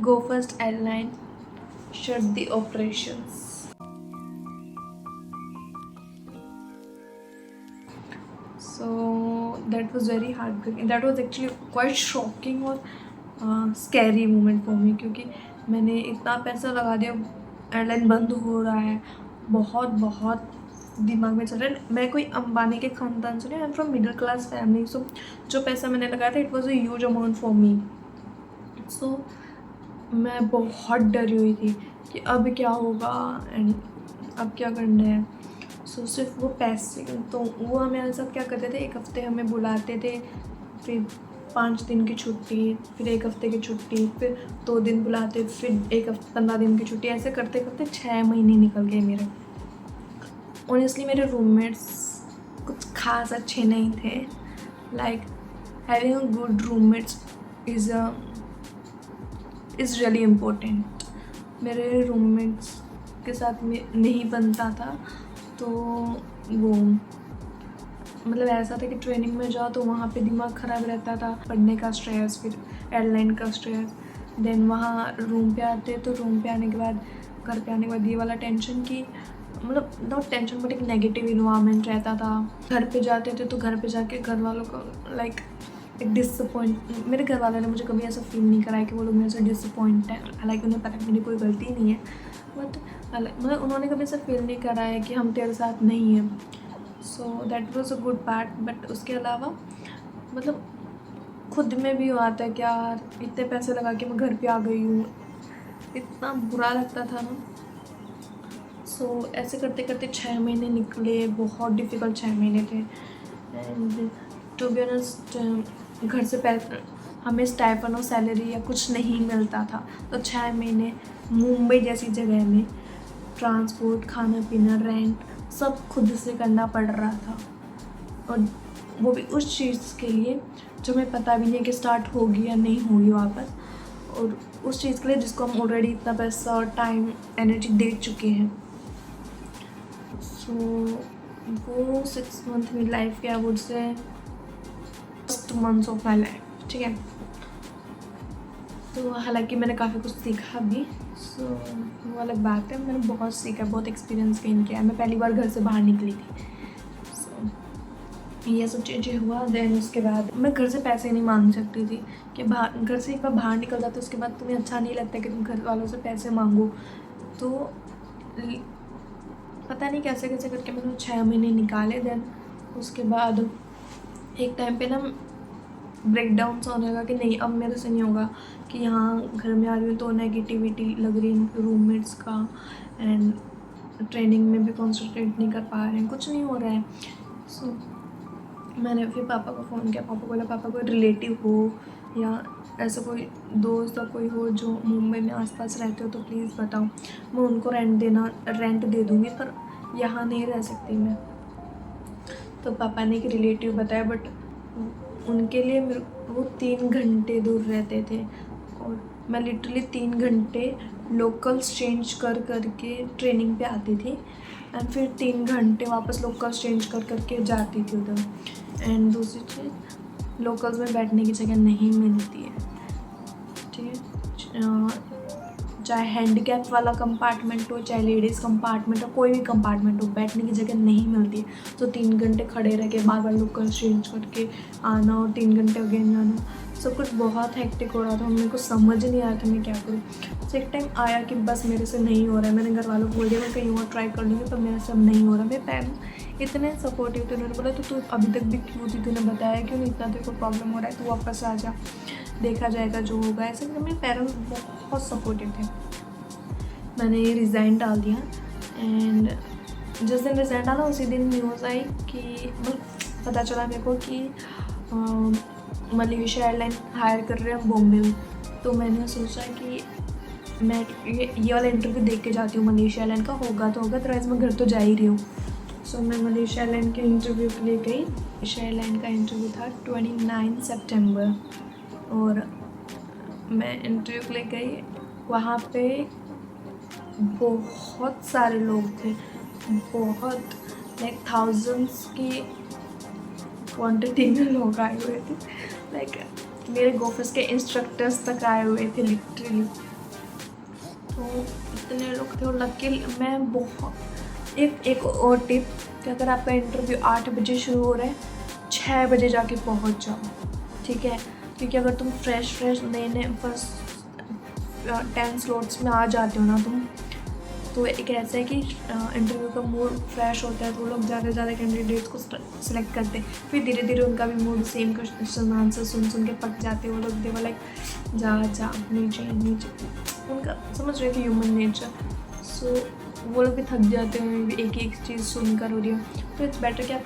Go First Airline shut the operations. So that was very heartbreaking. That was actually quite shocking और scary moment for me, क्योंकि मैंने इतना पैसा लगा दिया, एयरलाइन बंद हो रहा है, बहुत बहुत दिमाग में चल रहा है। मैं कोई अंबानी के ख़ानदान से नहीं, I am from middle class family, so जो पैसा मैंने लगाया था it was a huge amount for me. So मैं बहुत डरी हुई थी कि अब क्या होगा एंड अब क्या करना है। सो सिर्फ वो पैसे, तो वो हमारे साथ क्या करते थे, एक हफ्ते हमें बुलाते थे, फिर 5 दिन की छुट्टी, फिर 1 हफ्ते की छुट्टी, फिर 2 दिन बुलाते, फिर 15 दिन की छुट्टी, ऐसे करते करते 6 महीने निकल गए मेरे। ऑनेस्टली मेरे रूममेट्स कुछ खास अच्छे नहीं थे। Like having a good roommates is really important. मेरे रूममेट्स के साथ में नहीं बनता था, तो वो मतलब ऐसा था कि ट्रेनिंग में जाओ तो वहाँ पे दिमाग ख़राब रहता था, पढ़ने का स्ट्रेस, फिर एयरलाइन का स्ट्रेस, देन वहाँ रूम पे आते, तो रूम पे आने के बाद, घर पे आने के बाद ये वाला टेंशन कि मतलब नॉट टेंशन बट एक नेगेटिव इन्वायरमेंट रहता था। घर पे जाते थे तो घर पे जाके घर वालों को लाइक एक डिसअपॉइंट, मेरे घर वालों ने मुझे कभी ऐसा फील नहीं कराया कि वो लोग मेरे से डिसअपॉइंट है। हालांकि उन्हें पता है मेरी कोई गलती नहीं है, बट मतलब उन्होंने कभी ऐसा फील नहीं कराया कि हम तेरे साथ नहीं हैं। So that was a good part. But उसके अलावा मतलब खुद में भी आता है कि यार इतने पैसे लगा के मैं घर पे आ गई हूँ, इतना बुरा लगता था ना। सो ऐसे करते करते 6 महीने निकले, बहुत डिफ़िकल्ट 6 महीने थे। एंड टू बी ऑनेस्ट घर से पैसे, हमें स्टाइपेंड और सैलरी या कुछ नहीं मिलता था, तो 6 महीने मुंबई जैसी जगह में ट्रांसपोर्ट, खाना पीना, रेंट सब खुद से करना पड़ रहा था। और वो भी उस चीज़ के लिए जो हमें पता भी नहीं कि स्टार्ट होगी या नहीं होगी वापस, और उस चीज़ के लिए जिसको हम ऑलरेडी इतना पैसा और टाइम एनर्जी दे चुके हैं। सो वो 6 मंथ मेरी लाइफ के, I would say first months of my life, ठीक है। तो हालांकि मैंने काफ़ी कुछ सीखा भी, सो वो अलग बात है, मैंने बहुत सीखा, बहुत एक्सपीरियंस गेन किया। मैं पहली बार घर से बाहर निकली थी, सो ये सब चीज़ें हुआ। देन उसके बाद मैं घर से पैसे नहीं मांग सकती थी कि बाहर, घर से एक बार बाहर निकल जाते उसके बाद तुम्हें अच्छा नहीं लगता कि तुम घर वालों से पैसे मांगो। तो पता नहीं कैसे कैसे करके मैंने 6 महीने निकाले। देन उसके बाद एक टाइम पे ना ब्रेकडाउन सा होने लगा कि नहीं अब मेरे से नहीं होगा, कि यहाँ घर में आ रही हूँ तो नेगेटिविटी लग रही है रूममेट्स का, एंड ट्रेनिंग में भी कॉन्सेंट्रेट नहीं कर पा रहे हैं, कुछ नहीं हो रहा है। सो मैंने फिर पापा को फ़ोन किया। पापा बोला पापा कोई रिलेटिव हो या ऐसा कोई दोस्त या कोई हो जो मुंबई में आसपास रहते हो तो प्लीज़ बताओ, मैं उनको रेंट दे दूँगी, पर यहाँ नहीं रह सकती मैं। तो पापा ने एक रिलेटिव बताया, बट उनके लिए वो 3 घंटे दूर रहते थे, और मैं लिटरली 3 घंटे लोकल्स चेंज कर करके ट्रेनिंग पे आती थी, एंड फिर 3 घंटे वापस लोकल्स चेंज कर करके जाती थी उधर। एंड दूसरी चीज़, लोकल्स में बैठने की जगह नहीं मिलती है, ठीक है। चाहे हैंडीकैप वाला कंपार्टमेंट हो, चाहे लेडीज़ कंपार्टमेंट हो, कोई भी कंपार्टमेंट हो, बैठने की जगह नहीं मिलती है। तो 3 घंटे खड़े रह के बार बार लोकल चेंज करके आना और 3 घंटे अगेन जाना, सब कुछ बहुत हेक्टिक हो रहा था। मेरे को समझ नहीं आ रहा था मैं क्या करूँ। तो एक टाइम आया कि बस मेरे से नहीं हो रहा है। मैंने घर वालों को बोल दिया मैं कहीं और ट्राई कर लूँगी, पर मेरे से अब नहीं हो रहा। मेरे पेरेंट्स इतने सपोर्टिव थे, उन्होंने बोला तो तू अभी तक भी क्यों थी, तूने बताया क्यों नहीं, इतना तेरे को प्रॉब्लम हो रहा है, तू वापस आ जा, देखा जाएगा जो होगा। ऐसे मेरे पेरेंट्स बहुत सपोर्टिव थे। मैंने ये रिज़ाइन डाल दिया, एंड जिस दिन रिज़ाइन डाला उसी दिन न्यूज़ आई कि मतलब पता चला मेरे को कि मलेशिया एयरलाइन हायर कर रहे हैं बॉम्बे में। तो मैंने सोचा कि मैं ये वाला इंटरव्यू देख के जाती हूँ मलेशिया एयरलाइन का, होगा तो होगा, अदरवाइज़ मैं घर तो जा ही रही हूँ। सो मैं मलेशिया एयरलाइन के इंटरव्यू के लिए गई। मलेशिया एयरलाइन का इंटरव्यू था 29 सितंबर, और मैं इंटरव्यू के लिए गई। वहाँ पे बहुत सारे लोग थे, बहुत लाइक थाउजेंड्स की क्वांटिटी में लोग आए हुए थे। लाइक मेरे गोफर्स के इंस्ट्रक्टर्स तक आए हुए थे लिटरली। तो इतने लोग थे और लकी मैं बहुत एक और टिप कि अगर आपका इंटरव्यू 8 बजे शुरू हो रहा है 6 बजे जाके पहुंच जाओ, ठीक है। क्योंकि अगर तुम फ्रेश नए फर्स्ट 10 स्लॉट्स में आ जाते हो ना तुम, तो एक ऐसा है कि इंटरव्यू का मूड फ्रेश होता है, तो वो लोग ज़्यादा से ज़्यादा कैंडिडेट्स को सिलेक्ट करते हैं। फिर धीरे धीरे उनका भी मूड सेम क्वेश्चन आंसर सुन के पक जाते हैं वो लोग। दे लाइक जा नीचे उनका समझ रहे कि ह्यूमन नेचर। सो वो लोग भी थक जाते हैं एक एक चीज़ सुनकर हो रही है। तो इट्स बेटर कि आप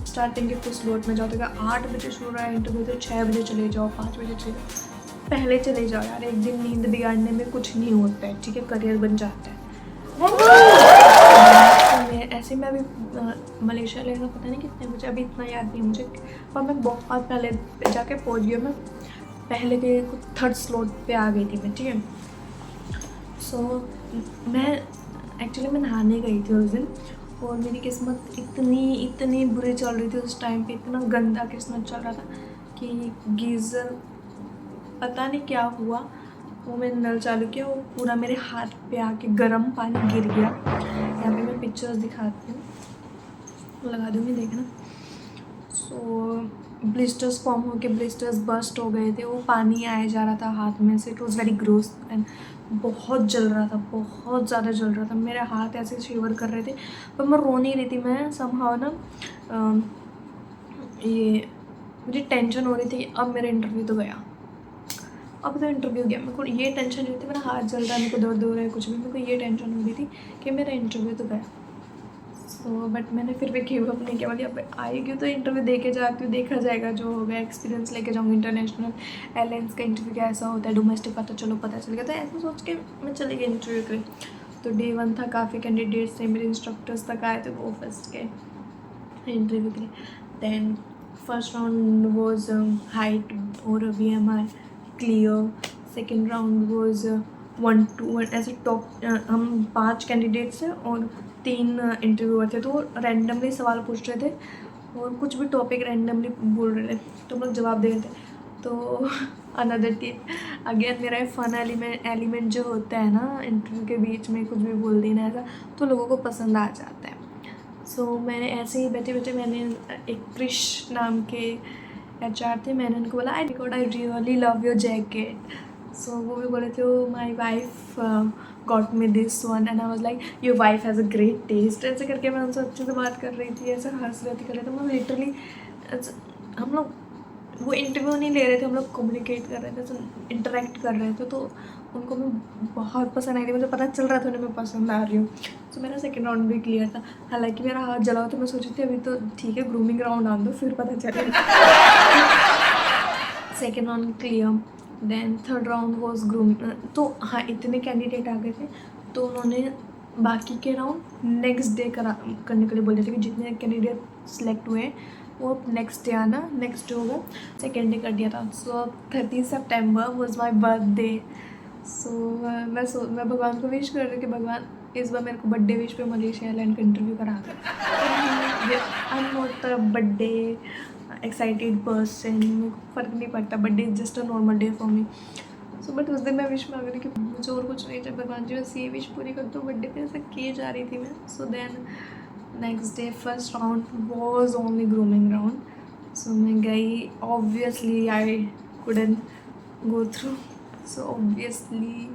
स्टार्टिंग के कुछ स्लॉट में जाओ, तो 8 बजे शुरू रहा है इंटरव्यू तो 6 बजे चले जाओ, 5 बजे चले जाओ, पहले चले जाओ यार। एक दिन नींद बिगाड़ने में कुछ नहीं होता है, ठीक है, करियर बन जाता है। ऐसे मैं अभी मलेशिया लेगा पता नहीं कितने बजे, अभी इतना याद नहीं मुझे, पर मैं बहुत पहले जाके पहुंच गई। मैं पहले के 3rd स्लॉट पे आ गई थी मैं, ठीक है। सो मैं एक्चुअली मैं नहाने गई थी उस दिन, और मेरी किस्मत इतनी बुरी चल रही थी उस टाइम पे, इतना गंदा किस्मत चल रहा था कि गीज़र पता नहीं क्या हुआ, वो मैंने नल चालू किया, वो पूरा मेरे हाथ पे आके गर्म पानी गिर गया। यहाँ पे मैं पिक्चर्स दिखाती हूँ, लगा दूँगी देखना। सो ब्लिस्टर्स फॉर्म होके ब्लिस्टर्स बस्ट हो गए थे, वो पानी आया जा रहा था हाथ में से। It was very gross and बहुत जल रहा था, बहुत ज़्यादा जल रहा था। मेरे हाथ ऐसे शिवर कर रहे थे, पर मैं रो नहीं रही थी। मैं समहाउ ना ये मुझे टेंशन हो रही थी अब मेरा इंटरव्यू तो गया, अब तो इंटरव्यू गया। मेरे को ये टेंशन नहीं थी मेरा हाथ जल रहा है, मेरे को दर्द हो रहा है, कुछ भी। मेरे को ये टेंशन हो रही थी कि मेरा इंटरव्यू तो गया। सो बट मैंने फिर भी गिव अप नहीं किया। बोली अब आएगी तो इंटरव्यू दे के जाती हूँ, देखा जाएगा जो होगा, एक्सपीरियंस लेके जाऊँगी। इंटरनेशनल एयरलाइंस का इंटरव्यू कैसा होता है, डोमेस्टिक का तो चलो पता चल गया। तो ऐसा सोच के मैं चली गई इंटरव्यू के लिए। तो Day 1 था, काफ़ी कैंडिडेट्स थे, मेरे इंस्ट्रक्टर्स तक आए थे वो फर्स्ट के इंटरव्यू के लिए। Then first round was height और BMI clear. Second round was 1 to 1 ऐसे टॉप हम 5 कैंडिडेट्स हैं और 3 इंटरव्यूअर थे, तो रैंडमली सवाल पूछ रहे थे और कुछ भी टॉपिक रैंडमली बोल रहे थे, तो हम लोग जवाब दे रहे थे। तो अनदर टिप अगेन, मेरा फन एलिमेंट जो होता है ना इंटरव्यू के बीच में कुछ भी बोल देना ऐसा, तो लोगों को पसंद आ जाता है। सो मैंने ऐसे ही बैठे बैठे मैंने एक क्रिश नाम के HR थे, मैंने उनको बोला I really love your jacket. So वो भी बोले थे my wife got me this one and I was like your wife has a great taste. ऐसे करके मैं उनसे अच्छे से बात कर रही थी, ऐसे हंस रहे थे कर रहे थे। मैं लिटरली हम लोग वो इंटरव्यू नहीं ले रहे थे, हम लोग कम्युनिकेट कर रहे थे, इंटरेक्ट कर रहे थे। तो उनको मैं बहुत पसंद आई थी, मुझे पता चल रहा था उन्हें मैं पसंद आ रही हूँ। तो मेरा सेकेंड राउंड भी क्लियर था। हालांकि मेरा हाथ जला हो, तो मैं सोची थी अभी तो ठीक है ग्रूमिंग राउंड आन दो फिर पता चलेगा। Second round clear. Then third round was groom. तो हाँ, इतने कैंडिडेट आ गए थे, तो उन्होंने बाकी के राउंड नेक्स्ट डे करने के लिए बोले थे कि जितने कैंडिडेट सेलेक्ट हुए वो नेक्स्ट डे आना, नेक्स्ट डे होगा, सेकेंड डे कर दिया था। सो 30 सितंबर वॉज माई बर्थडे। सो मैं भगवान को विश कर रही हूँ कि भगवान इस बार मेरे को बर्थडे विश पे मलेशिया एयरलाइन का इंटरव्यू करा दो। आई am not a birthday excited person, मेरे को फ़र्क नहीं पड़ता, birthday is just a normal day for me. So but उस दिन मैं विश मांग रही कि मुझे और कुछ नहीं चाहिए, भगवान जी बस ये विश पूरी कर दो। बर्थडे पे ऐसा किए जा रही थी मैं। So then next day first round was only grooming round. So मैं गई, obviously I couldn't go through. So obviously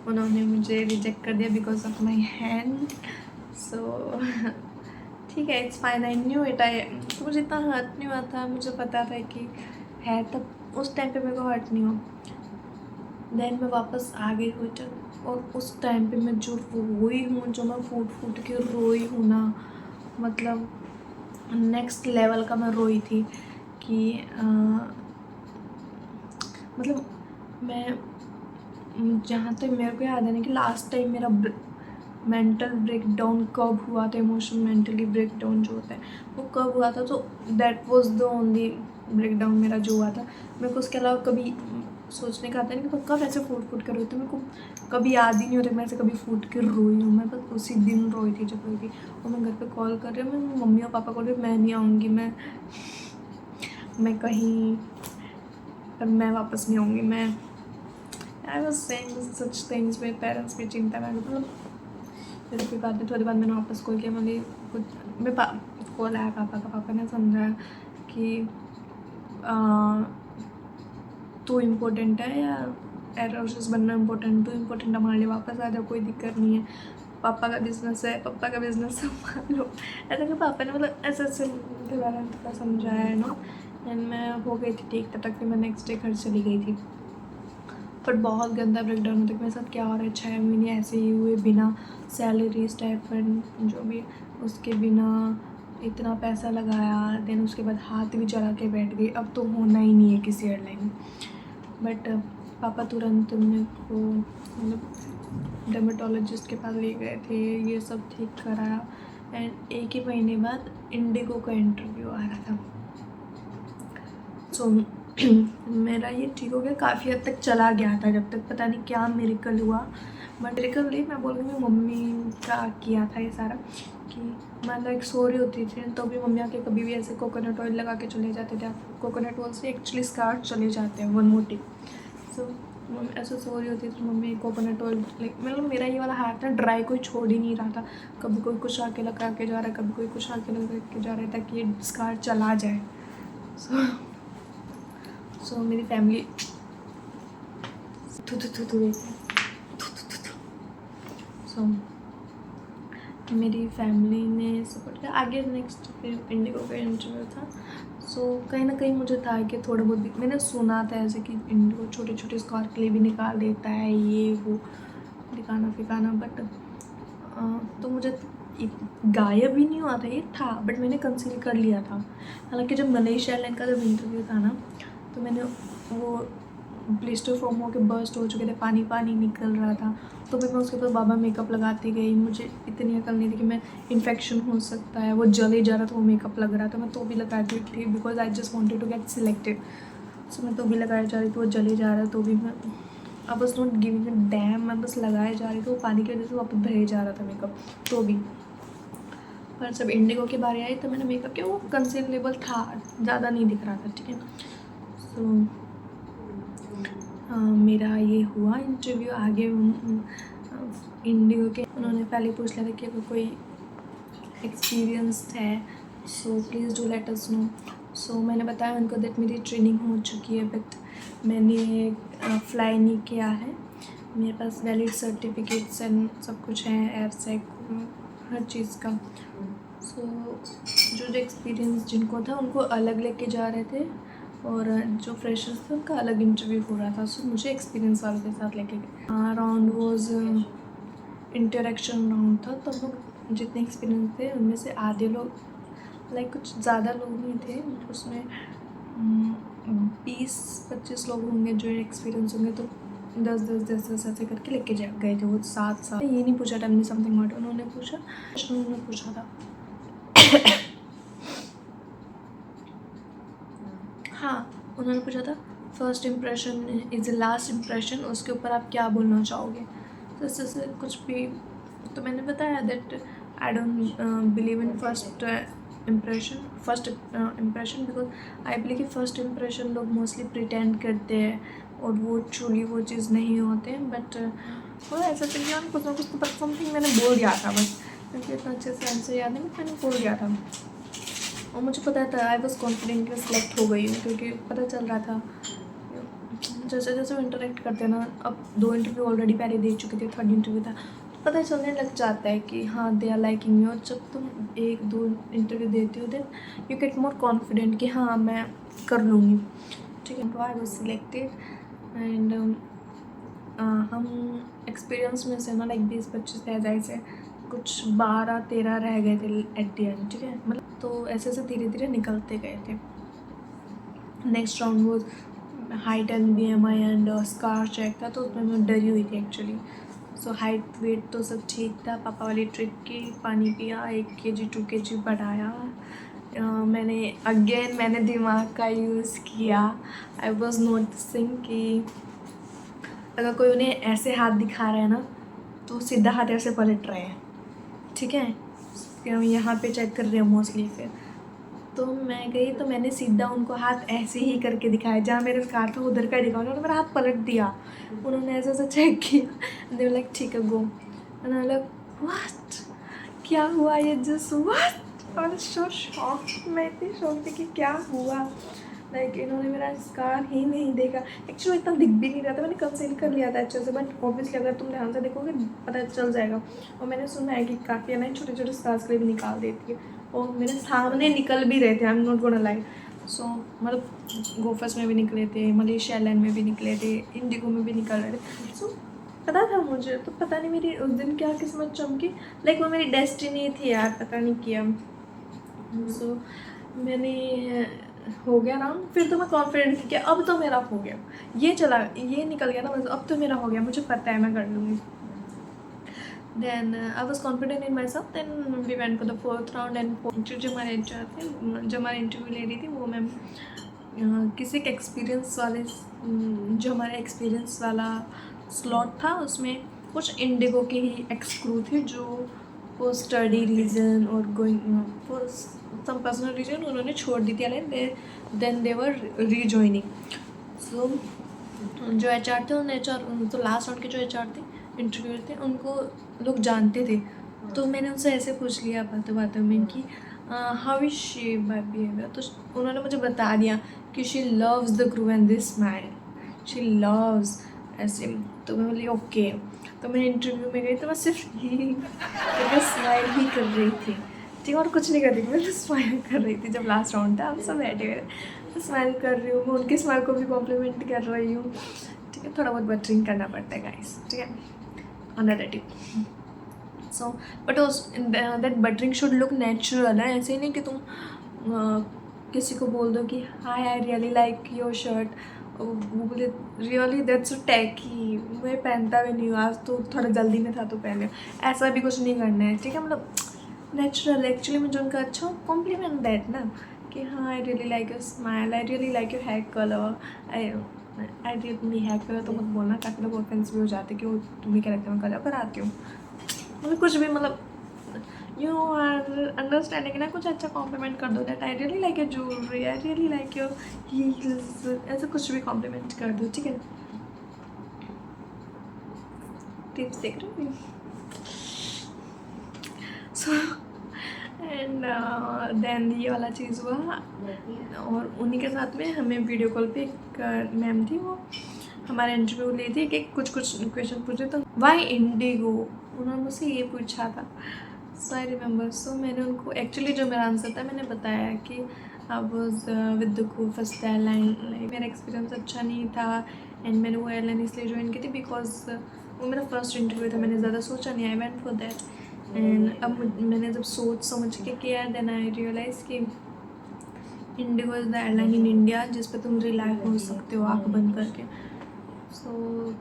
उन्होंने मुझे रिजेक्ट कर दिया because of my hand. So ठीक है, it's fine, I knew it. तो मुझे इतना हर्ट नहीं हुआ था, मुझे पता था कि है, तब उस टाइम पे मेरे को हर्ट नहीं हुआ। देन मैं वापस आ गई होटल, और उस टाइम पे मैं जो रोई हूँ, जो मैं फूट के रोई हूँ ना, मतलब नेक्स्ट लेवल का मैं रोई थी कि मतलब मैं, जहाँ तक मेरे को याद है ना कि लास्ट टाइम मेरा मेंटल ब्रेकडाउन कब हुआ था, इमोशनल मेंटली ब्रेकडाउन जो होता है वो कब हुआ था, तो that was the only breakdown मेरा जो हुआ था। मेरे को उसके अलावा कभी सोचने का आता नहीं कि कब ऐसे फूट के रोई थी। मेरे को कभी याद ही नहीं होता मैं ऐसे कभी फूट के रोई हूँ। मैं बस उसी दिन रोई थी जब रोई थी। और मैं घर पे कॉल कर रही हूँ, मैं मम्मी और पापा को बोल रही मैं नहीं आऊँगी, मैं कहीं, पर मैं वापस नहीं आऊँगी, मैं I was saying such things, मेरे पेरेंट्स भी चिंता में, मतलब फिर कोई बात नहीं। थोड़ी बाद मैंने वापस कॉल किया, मैंने कुछ मैं कॉल आया पापा का, पापा ने समझाया कि तू इम्पोर्टेंट है या एरोसिस बनना इम्पोर्टेंट, तू इम्पोर्टेंट, हमारे लिए वापस आ जाओ, कोई दिक्कत नहीं है, पापा का बिज़नेस है, पापा का बिज़नेस संभाल लो। ऐसा कि पापा ने मतलब ऐसे ऐसे के बारे में थोड़ा समझाया है ना। एंड मैं हो गई थी ठीक, तब तक मैं नेक्स्ट डे घर चली गई थी। बट बहुत गंदा ब्रेकडाउन होता है। मेरे साथ क्या हो रहा है, 6 महीने ऐसे ही हुए बिना सैलरी, स्टाइपेंड जो भी, उसके बिना इतना पैसा लगाया, देन उसके बाद हाथ भी चला के बैठ गई। अब तो होना ही नहीं है किसी एयरलाइन। बट पापा तुरंत मेरे को मतलब डर्मेटोलॉजिस्ट के पास ले गए थे, ये सब ठीक कराया। एंड 1 ही महीने बाद इंडिगो का इंटरव्यू आ रहा था। सो मेरा ये ठीक हो गया, काफ़ी हद तक चला गया था, जब तक पता नहीं क्या मिरेकल हुआ। बट मिरेकल नहीं, मैं बोल रही हूँ मम्मी का किया था ये सारा। कि मैं लाइक सो रही होती थी तो भी मम्मी आके कभी भी ऐसे कोकोनट ऑयल लगा के चले जाते थे। कोकोनट ऑयल से एक्चुअली स्कार चले जाते हैं, one more tip. So mummy ऐसे सो रही होती थी, मम्मी कोकोनट ऑयल लाइक, मतलब मेरा ये वाला हाथ ना ड्राई कोई छोड़ ही नहीं रहा था। कभी कोई कुछ आके लगा के जा रहा है, कभी कोई कुछ आके लगा के जा रहा है, ताकि ये स्कार चला जाए। सो मेरी फैमिली सो मेरी फैमिली ने सपोर्ट किया। आगे नेक्स्ट फिर इंडिगो का इंटरव्यू था। सो कहीं ना कहीं मुझे था कि थोड़ा बहुत भी मैंने सुना था ऐसे कि इंडिगो छोटे छोटे स्कार के लिए भी निकाल देता है, ये वो दिखाना फिकाना। बट तो मुझे गायब ही नहीं हुआ था, ये था, बट मैंने कंसील कर लिया था। हालांकि जब मलेशिया एयरलाइन का जब इंटरव्यू था ना, तो मैंने वो ब्लिस्टर फॉर्म होकर बर्स्ट हो चुके थे, पानी पानी निकल रहा था, तो फिर मैं उसके ऊपर बाबा मेकअप लगाती गई। मुझे इतनी अकल नहीं थी कि मैं इन्फेक्शन हो सकता है, वो जले जा रहा था, वो मेकअप लग रहा था, मैं तो भी लगाती थी because I just wanted to get selected. So मैं तो भी लगाई जा रही थी, वो जले जा रहा, तो भी मैं अब बस नॉट गिविंग अ डैम, मैं बस लगाए जा रही थी। वो पानी की वजह से वापस बहे जा रहा था मेकअप, तो भी। पर जब इंडिगो की बारी आई तो मैंने मेकअप किया, वो कंसीलेबल था, ज़्यादा नहीं दिख रहा था, ठीक है। सो मेरा ये हुआ इंटरव्यू। आगे इंडिगो के उन्होंने पहले पूछ लिया था कि अगर कोई एक्सपीरियंस है so please do let us know. So मैंने बताया उनको दैट मेरी ट्रेनिंग हो चुकी है, बट मैंने फ्लाई नहीं किया है, मेरे पास वैलिड सर्टिफिकेट्स एंड सब कुछ है, एयरसेक हर चीज़ का। सो जो एक्सपीरियंस जिनको था उनको अलग लेके जा रहे थे, और जो फ्रेशर्स थे उनका अलग इंटरव्यू हो रहा था। सो मुझे एक्सपीरियंस वालों के साथ लेके गए। राउंड वॉज इंटरेक्शन राउंड था, तो लोग जितने एक्सपीरियंस थे उनमें से आधे लोग, लाइक कुछ ज़्यादा लोग नहीं थे उसमें, 20-25 लोग होंगे जो एक्सपीरियंस होंगे, तो 10 ऐसे करके लेके गए थे वो 7 ये नहीं पूछा टेल मी समथिंग व्हाट, उन्होंने पूछा था हाँ, उन्होंने पूछा था first impression is the last impression, उसके ऊपर आप क्या बोलना चाहोगे। तो इससे कुछ भी, तो मैंने बताया that I don't believe in first impression because I believe कि फर्स्ट इम्प्रेशन लोग मोस्टली प्रिटेंड करते हैं और वो ट्रूली वो चीज़ नहीं होते हैं। बट वो ऐसा चाहिए कुछ ना कुछ, तो बस समथिंग मैंने बोल दिया था, बस क्योंकि इतना अच्छे से आंसर याद नहीं, मैंने बोल दिया था और मुझे पता था, आई वॉज कॉन्फिडेंट कि सिलेक्ट हो गई हूँ, क्योंकि पता चल रहा था जैसे जैसे वो इंटरेक्ट करते हैं ना। अब 2 इंटरव्यू ऑलरेडी पहले दे चुके थे, 3rd इंटरव्यू था, तो पता चलने लग जाता है कि हाँ दे आर लाइकिंग मी। और जब तुम 1-2 इंटरव्यू देते हो then you get more confident कि हाँ मैं कर लूँगी, ठीक है। तो आई वॉज सिलेक्टेड एंड हम एक्सपीरियंस में से ना लाइक 20-25 रह जाए से कुछ 12-13 रह गए थे एट दी एंड, ठीक है। मतलब तो ऐसे ऐसे धीरे धीरे निकलते गए थे। नेक्स्ट राउंड वो height and BMI and scar check था, तो उसमें मैं डरी हुई थी एक्चुअली। सो हाइट वेट तो सब ठीक था, पापा वाली ट्रिक की, पानी पिया, 1 kg 2 kg बढ़ाया। मैंने दिमाग का यूज़ किया। आई वॉज नोटिसिंग कि अगर कोई उन्हें ऐसे हाथ दिखा रहा है ना, तो सीधा हाथ ऐसे पलट रहे हैं, ठीक है। यहाँ पे चेक कर रहे हैं मोस्टली। फिर तो मैं गई तो मैंने सीधा उनको हाथ ऐसे ही करके दिखाया, जहाँ मेरा कार था उधर का दिखाया, उन्होंने मेरा हाथ पलट दिया, उन्होंने ऐसे ऐसे चेक किया, दे लाइक ठीक है गो, एंड लाइक व्हाट, क्या हुआ ये जस्ट व्हाट, और सो शॉक, मैं इतनी शॉक थी कि क्या हुआ, लाइक इन्होंने मेरा स्कार ही नहीं देखा, एक्चुअली इतना दिख भी नहीं रहा था, मैंने कंसील कर लिया था अच्छे से, बट ऑब्वियसली अगर तुम ध्यान से देखोगे पता चल जाएगा। और मैंने सुना है कि काफ़ी है ना छोटे छोटे स्कार्स के लिए भी निकाल देती है, और मेरे सामने निकल भी रहे थे, I am not gonna lie. So मतलब गोफर्स में भी निकले थे, मलेशिया एयरलाइन में भी निकले थे, इंडिगो में भी निकल रहे थे। सो पता था मुझे, तो पता नहीं मेरी उस दिन क्या किस्मत चमकी, लाइक वो मेरी डेस्टिनी थी यार, पता नहीं किया। सो मैंने हो गया ना, फिर तो मैं कॉन्फिडेंट थी कि अब तो मेरा हो गया, ये चला, ये निकल गया ना, मतलब अब तो मेरा हो गया, मुझे पता है मैं कर लूँगी। Then I was confident in myself. Then we went for the fourth round and जो हमारे HR थे, जो हमारे इंटरव्यू ले रही थी वो मैम किसी के एक्सपीरियंस वाले, जो हमारा एक्सपीरियंस वाला स्लॉट था उसमें कुछ इंडिगो के ही एक्स क्रू थे, जो फॉर स्टडी रीज़न और going for some personal reason उन्होंने छोड़ दी थी airline, then they were rejoining. So जो HR थे उन HR तो लास्ट राउंड के जो HR थे इंटरव्यू थे उनको लोग जानते थे, तो मैंने उनसे ऐसे पूछ लिया बातों बातों में कि how is she by behaviour, तो उन्होंने मुझे बता दिया कि she loves the crew and this smile, she loves ऐसे। तो मैं बोली ओके, तो मैं इंटरव्यू में गई तो मैं सिर्फ यही स्माइल ही कर रही थी, ठीक है, और कुछ नहीं कर रही थी, मैं स्माइल कर रही थी। जब लास्ट राउंड था हम सब बैठे हुए, स्माइल कर रही हूँ, मैं उनके स्माइल को भी कॉम्प्लीमेंट कर रही हूँ, ठीक है, थोड़ा बहुत बटरिंग करना पड़ता है गाइस, ठीक है, another tip. So but that buttering should look natural है, ऐसे ही नहीं कि तुम किसी को बोल दो कि hi I really like your shirt, वो बोले रियली दैट्स सो टैकी, मैं पहनता भी नहीं हूँ, आज तो थोड़ा जल्दी में था तो पहने, ऐसा भी कुछ नहीं करना है, ठीक है, मतलब नेचुरल। एक्चुअली मुझे उनका अच्छा कॉम्प्लीमेंट दैट ना कि हाँ I really like your smile, I really like your hair colour, I really hair colour तो मत बोलना, काफ़ी लोग ऑफेंस भी हो जाते कि वो तुम्हें क्या लगता है मैं कलर कराती हूँ, मतलब कुछ भी, मतलब यू आर अंडरस्टैंडिंग ना, कुछ अच्छा कॉम्प्लीमेंट कर दो, that I really like your jewellery, I really like your heels, ऐसा कुछ भी कॉम्प्लीमेंट कर दो, ठीक है। टिप्स देख रहे हो। सो एंड देन ये वाला चीज़ हुआ, और उन्हीं के साथ में हमें वीडियो कॉल पे एक मैम थी, वो हमारा इंटरव्यू ली थी कि कुछ क्वेश्चन पूछे, तो वाई इंडिगो उन्होंने मुझसे ये पूछा था। सो आई रिमेंबर, सो मैंने उनको एक्चुअली जो मेरा आंसर था मैंने बताया कि I was with the first airline, मेरा एक्सपीरियंस अच्छा नहीं था एंड मैंने वो एयरलाइन इसलिए ज्वाइन की थी बिकॉज वो मेरा फर्स्ट इंटरव्यू था, मैंने ज़्यादा सोचा नहीं, आई वेंट फॉर दैट। एंड अब मैंने जब सोच समझ के किया, देन आई रियलाइज़ कि Indigo is the airline in India जिस पर तुम रिलाई हो सकते हो आँख बंद करके। सो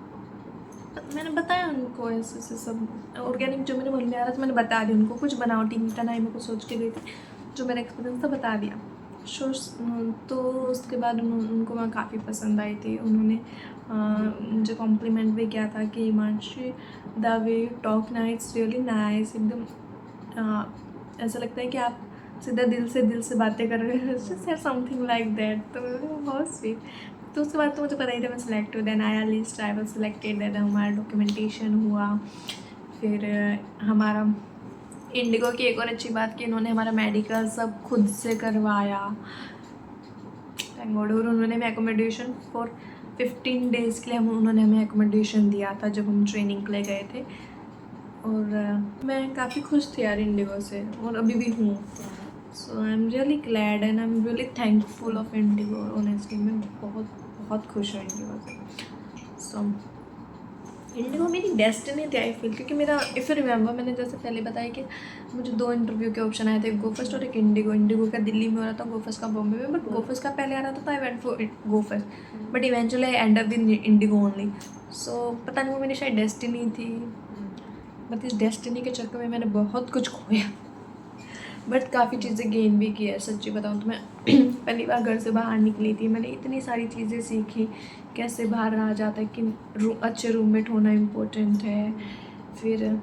मैंने बताया उनको ऐसे ऐसे सब ऑर्गेनिक जो मेरे मन में आ रहा था मैंने बता दिया उनको, कुछ बनावटी मीठा नहीं मैं कुछ सोच के गई थी, जो मेरा एक्सपीरियंस था बता दिया। तो उसके बाद उनको मैं काफ़ी पसंद आई थी, उन्होंने मुझे कॉम्प्लीमेंट भी किया था कि Himanshi the way you talk ना इट्स रियली नाइस, एकदम ऐसा लगता है कि आप सीधा दिल से बातें कर रहे हो, समथिंग लाइक दैट। तो बहुत स्वीट। तो उसके बाद तो मुझे पता ही था मैं सिलेक्ट हुई, देन आया list, I was selected, then हमारा डॉक्यूमेंटेशन हुआ, फिर हमारा इंडिगो की एक और अच्छी बात कि इन्होंने हमारा मेडिकल सब खुद से करवाया, थैंक गॉड। और उन्होंने हमें एकोमोडेशन फॉर 15 डेज़ के लिए उन्होंने हमें एकोमोडेशन दिया था जब हम ट्रेनिंग के लिए गए थे, और मैं काफ़ी खुश थी यार इंडिगो से, और अभी भी हूँ। So I am really glad and I am really thankful of IndiGo, honestly मैं बहुत खुश हूँ इंडिगो से। सो इंडिगो मेरी डेस्टिनी थी आई फील, क्योंकि मेरा इफ़ यू रिमेंबर मैंने जैसे पहले बताया कि मुझे 2 इंटरव्यू के ऑप्शन आए थे, गो फर्स्ट और एक इंडिगो का दिल्ली में हो रहा था, गो फर्स्ट का बॉम्बे में, बट गो फर्स्ट का पहले आ रहा था, I went for Go First, but eventually I end up in IndiGo only. So पता नहीं वो मेरी शायद डेस्टिनी थी, बट इस डेस्टिनी के चक्कर में मैंने बहुत कुछ खोया, बट काफ़ी चीज़ें गेन भी की है। सच्ची बताऊँ तो मैं पहली बार घर से बाहर निकली थी, मैंने इतनी सारी चीज़ें सीखी, कैसे बाहर रहा जाता है कि अच्छे रूममेट होना इम्पोर्टेंट है। फिर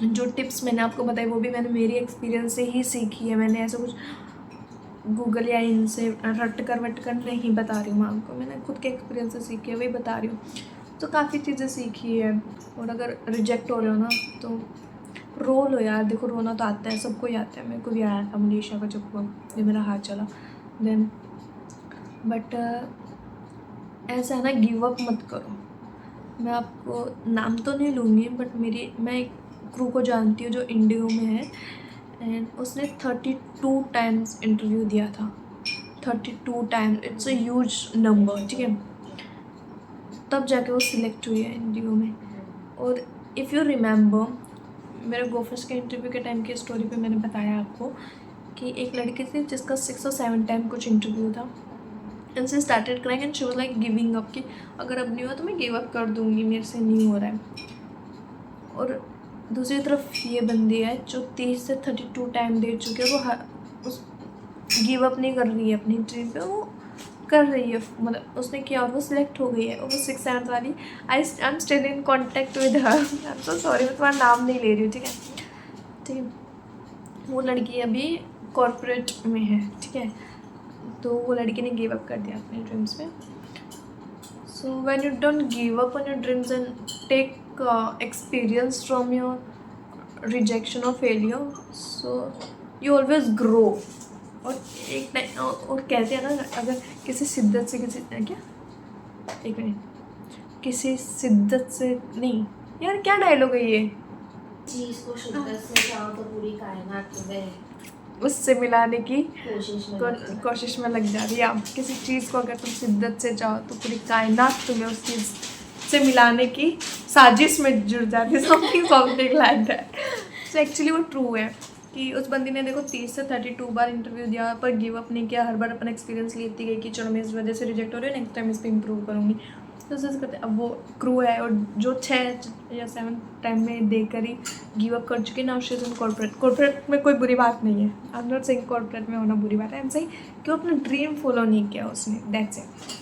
जो टिप्स मैंने आपको बताई वो भी मैंने मेरी एक्सपीरियंस से ही सीखी है, मैंने ऐसा कुछ गूगल या इनसे रट कर नहीं बता रही हूँ मैं आपको, मैंने खुद के एक्सपीरियंस से सीखी है वही बता रही हूँ। तो काफ़ी चीज़ें सीखी है। और अगर रिजेक्ट हो रहे हो ना तो रो लो यार, देखो रोना तो आता है, सबको ही आता है, मेरे को भी आया था मनीषा का जब ये मेरा हाथ चला देन। बट ऐसा है ना, गिव अप मत करो। मैं आपको नाम तो नहीं लूँगी बट मैं एक क्रू को जानती हूँ जो इंडिगो में है एंड उसने 32 टाइम्स इंटरव्यू दिया था। 32 times, it's a huge number, ठीक है। तब जाके वो सिलेक्ट हुई है इंडिगो में। और इफ़ यू रिमेंबर मेरे गोफर्स के इंटरव्यू के टाइम की स्टोरी पे मैंने बताया आपको कि एक लड़की थी जिसका 6 और 7 टाइम कुछ इंटरव्यू था and she started crying and she was like giving up कि अगर अब नहीं हुआ तो मैं गिव अप कर दूँगी, मेरे से नहीं हो रहा है। और दूसरी तरफ ये बंदी है जो 30 से 32 टाइम दे चुकी है, वो उस गिव अप नहीं कर रही है अपनी ड्रीम पे, वो कर रही है, मतलब उसने किया और वो सिलेक्ट हो गई है। और वो 6 7 वाली I am still in contact with her. I am so sorry, मैं तुम्हारा नाम नहीं ले रही हूँ, ठीक है ठीक है। वो लड़की अभी कॉर्पोरेट में है, ठीक है। तो वो लड़की ने गिव अप कर दिया अपने ड्रीम्स में। So when you don't give up on your dreams and take experience from your rejection और failure, so you always grow. और एक टाइम और कहते हैं ना, अगर किसी शिद्दत से क्या, एक मिनट, किसी शिद्दत से नहीं यार, क्या डायलॉग है ये, चीज को शिद्दत से चाहो तो पूरी कायनात तुम्हें उससे मिलाने की कोशिश में लग जा रही है। आप किसी चीज़ को अगर तुम शिद्दत से चाहो तो पूरी कायनात तुम्हें उस चीज़ से मिलाने की साजिश में जुड़ जाती है, something like that. So actually वो ट्रू है कि उस बंदी ने देखो 30 से 32 बार इंटरव्यू दिया पर गिव अप नहीं किया, हर बार अपना एक्सपीरियंस लेती गई कि चलो मैं इस वजह से रिजेक्ट हो रही हूँ, नेक्स्ट टाइम इस पर इम्प्रूव करूँगी। तो जैसे करते अब वो क्रू है और जो 6 या 7 टाइम में देकर ही गिव अप कर चुकी है ना, शी इज इन कॉर्पोरेट में कोई बुरी बात नहीं है। आई एम नॉट सेइंग कॉर्पोरेट में होना बुरी बात है, आई एम सेइंग कि वो अपना ड्रीम फॉलो नहीं किया उसने, दैट्स इट।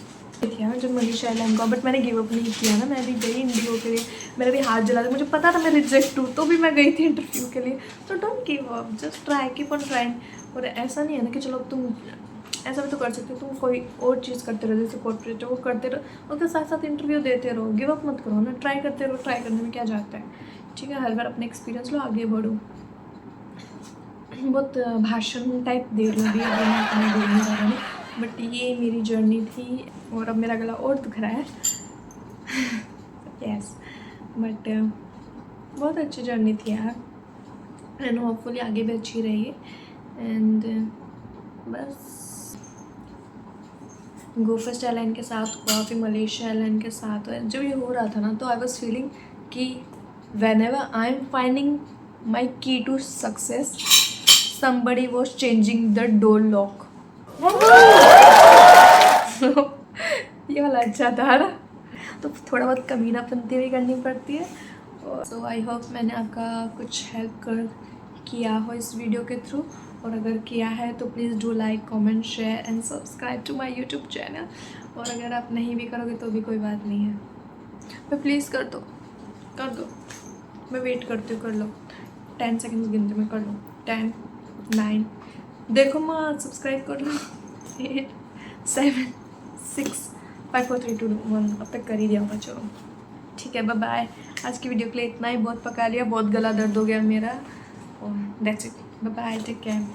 किया जो मनीषा एलन का, बट मैंने गिव अप नहीं किया ना, मैं भी गई इंडिगो के लिए, मेरा भी हाथ जला था, मुझे पता था मैं रिजेक्ट हूँ तो भी मैं गई थी इंटरव्यू के लिए। तो don't give up, just try, keep on trying. और ऐसा नहीं है ना कि चलो तुम ऐसा भी तो कर सकते हो, तुम कोई और चीज़ करते रहो, जैसे कॉर्पोरेट वो करते रहो, उसके साथ साथ इंटरव्यू देते रहो, गिव अप मत करो ना, ट्राई करते रहो, ट्राई करने में क्या जाता है, ठीक है। हर बार अपने एक्सपीरियंस लो, आगे बढ़ो। बहुत भाषण टाइप दे रही हूँ मैं बोलने जा रहा हूँ, बट ये मेरी जर्नी थी और अब मेरा गला और दुख रहा है। यस बट बहुत अच्छी जर्नी थी यार एंड होपफुली आगे भी अच्छी रही। एंड बस गोफर्स एयरलाइन के साथ हुआ, फिर मलेशिया एयरलाइन के साथ हुआ। जब ये हो रहा था ना तो आई वॉज फीलिंग कि whenever I am finding my key to success, somebody was changing the door lock. ये वाला अच्छा था ना, तो थोड़ा बहुत कमीनापंती भी करनी पड़ती है। सो आई होप मैंने आपका कुछ हेल्प किया हो इस वीडियो के थ्रू, और अगर किया है तो please do like, comment, share and subscribe to my YouTube channel. और अगर आप नहीं भी करोगे तो भी कोई बात नहीं है, पर प्लीज़ कर दो, मैं वेट करती हूँ, कर लो। 10 सेकेंड गिनते में कर लो, 10 9 देखो माँ, सब्सक्राइब कर लो, 8 7 6 5 4 3 2 1। अब तक कर ही दिया होगा, चलो ठीक है, बाय बाय। आज की वीडियो के लिए इतना ही, बहुत पका लिया, बहुत गला दर्द हो गया मेरा, और that's it, bye bye, take care.